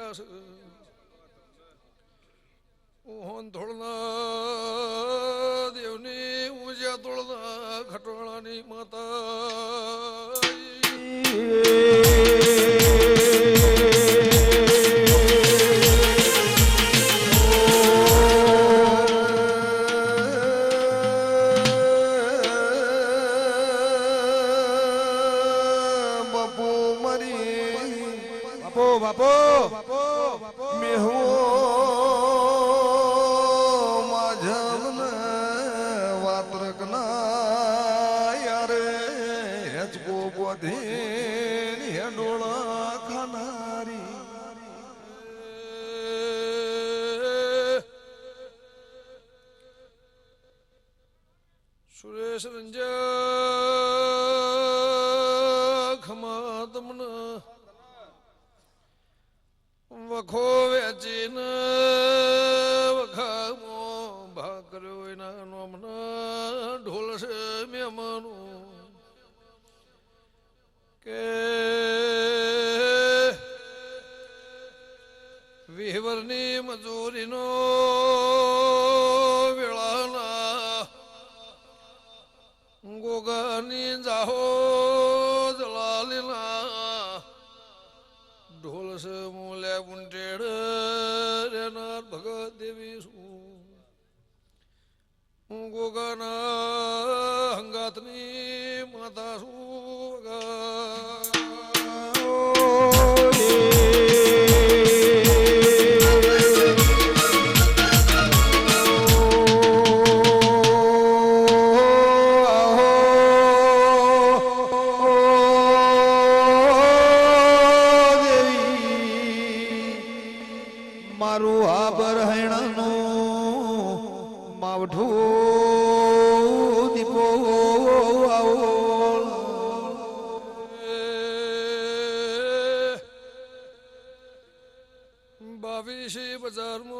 કરાશ હોન થોડના દેવની ઊંઝા તોડના ખટોળાની માતા બાપો મેહુ माझ्यामने वात्रकना यारे ह्याचको बोधीन ह्या डोळा खाणारी सुरेश रंजा खमा तमन વખો વેચીને વખામો ભા કર્યો એના નોમના ઢોલ છે મહેમાનું કે વિહવરની મજૂરીનો વેળાના ગોગાની જાહો જલાલીના ઢોલ છે મૂલે બુંટેડ રેનાર ભગત દેવી છું ગોગાના હંગાતની માતા છું મારું આ બરહેણાનું માવઠું દીપો આવો 22 બજારમાં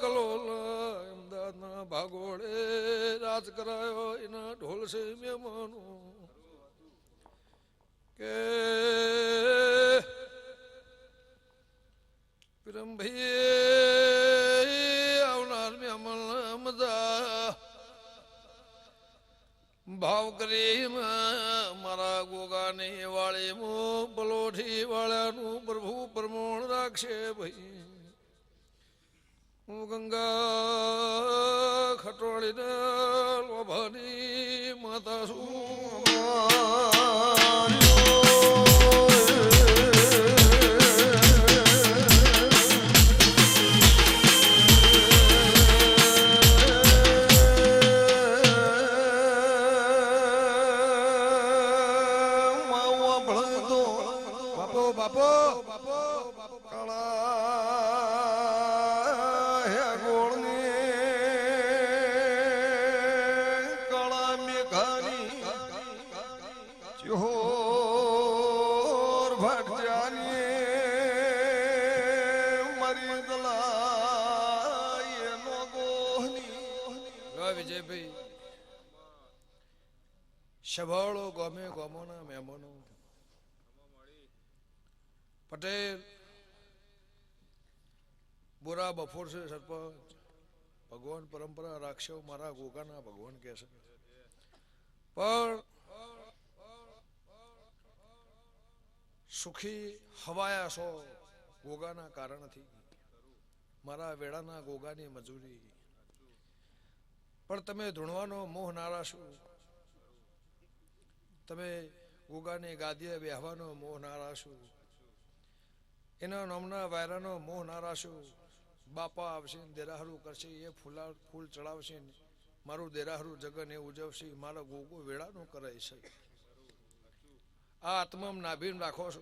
કલોલ અમદાવાદના ભાગોળે રાજ કરાયો એના ઢોલ છે મહેમાનો કે ભાઈ આવનાર મહેમાન મજા ભાવ કરી મારા ગોગાની વાળીમાં બલોઠી વાળાનું પ્રભુ પ્રમોણ રાખશે ભાઈ હું ગંગા ખટોળીને લોભાની માતા છું બાપો કાળા હે ગોળની કાળા મેઘાની ચોર ભાટજાની મારી દલાય નો ગોહની વિજયભાઈ શભાળો ગમે ગમોના મહેમાનો પટેલ બોરા બફોર છે સરપંચ ભગવાન પરંપરા રાખશો મારા ગોગાના ભગવાન કહે છે પણ સુખી હવાયા છો ગોગાના કારણથી મારા વેળાના ગોગાની મજૂરી પણ તમે ધૂણવાનો મોહ ના રાખશો તમે ગોગાની ગાદીએ બેહવાનો મોહ ના રાખશો એના નામના વાયરાનો મોહ ના રાખશો બાપા આવશે દેરાહરું કરશે એ ફૂલ ચડાવશે મારું દેરાહરું જગન એ ઉજવશે મારો ગોગો વેળાનો કરાય છે આ આત્મા નાભીન રાખો છો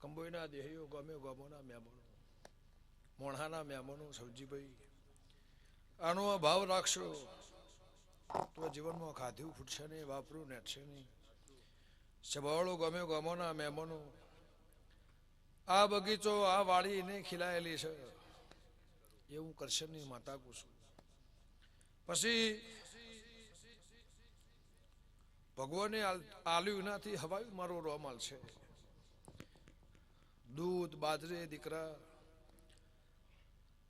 કંબોઈના દેહીઓ ગમે ગમોના મહેમાનો મોણાના મહેમાનો સૌજીભાઈ આનો ભાવ રાખશો તો જીવનમાં ખાધ્યું ફૂટશે નહીં વાપરું નેટશે નહીં સભાવાળો ગમે ગમોના મહેમાનો આ બગીચો આ વાડી એને ખીલાયેલી છે એવું કરશનની માતા કુશું પછી ભગવાને આલ્યું એનાથી હવાયું મારો રોમાલ છે દૂધ બાજરી દીકરા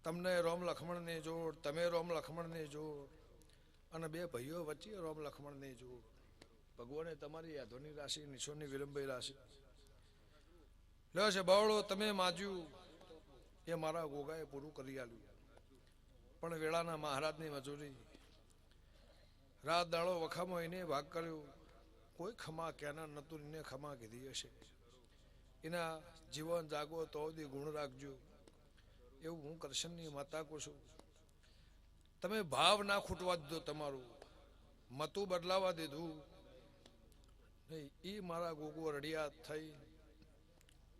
તમને રોમ લખમણને જોડ, તમે રોમ લખમણને જોડ, અને બે ભાઈઓ વચ્ચે રોમ લખમણને જોડ. ભગવાને તમારી યાદોની રાશિ, નિશોની વિલંબી રાશિ લે છે. બાવળો તમે માજ્યું એ મારા ગોગાએ પૂરું કરી આલ્યું, પણ વેળાના મહારાજની મજૂરી રાત દાડો વખામાં એને ભાગ કર્યો. કોઈ ખમા ક્યાંના નતું એને ખમા કીધી હશે. એના જીવન જાગો તો ગુણ રાખજો, એવું હું કરશનની માતા કહું છું. તમે ભાવ ના ખૂટવા દીધો, તમારું મતું બદલાવા દીધું નહીં. એ મારા ગોગો રડિયાત થઈ,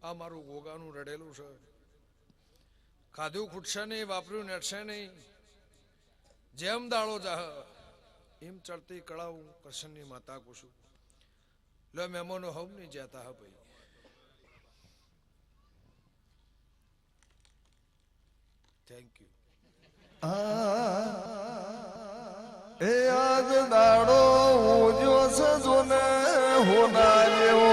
આ મારું ગોગાનું રડેલું છે. ખાધું ખૂટશે નહીં, વાપર્યું નેટશે નહીં. જેમ દાડો જાહ એમ ચડતી કળાવું કરશનની માતા કહું છું. લે મહેમાનો હવ નહીં જતા હા ભાઈ. Thank you. એ આજ દાડો ઉજો સજો ને હોના જેવો.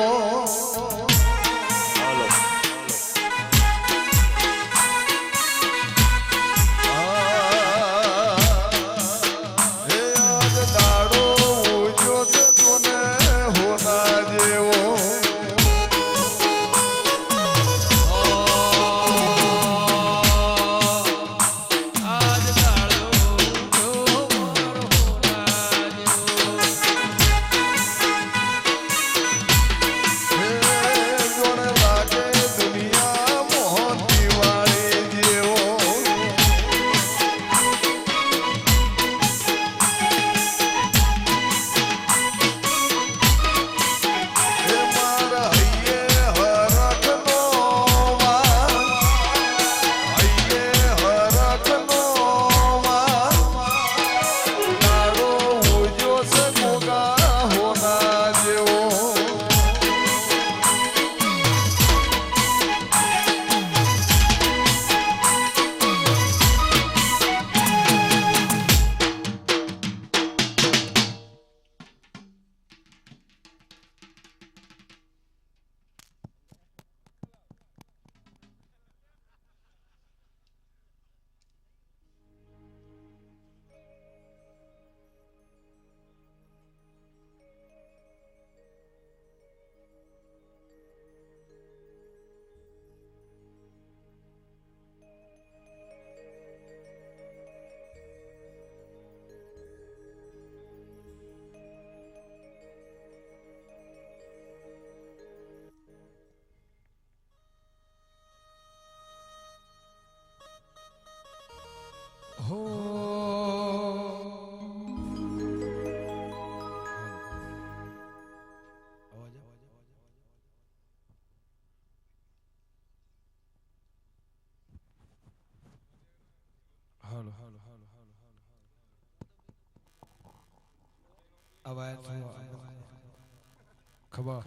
ખબર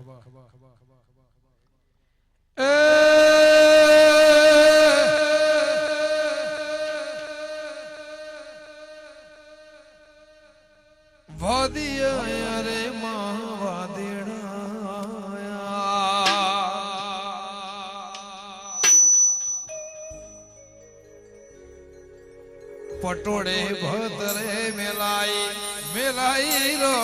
વાદિયા રે માં વાદિણા પટોળે ભતરે મેલાઈ મેલાઈ રો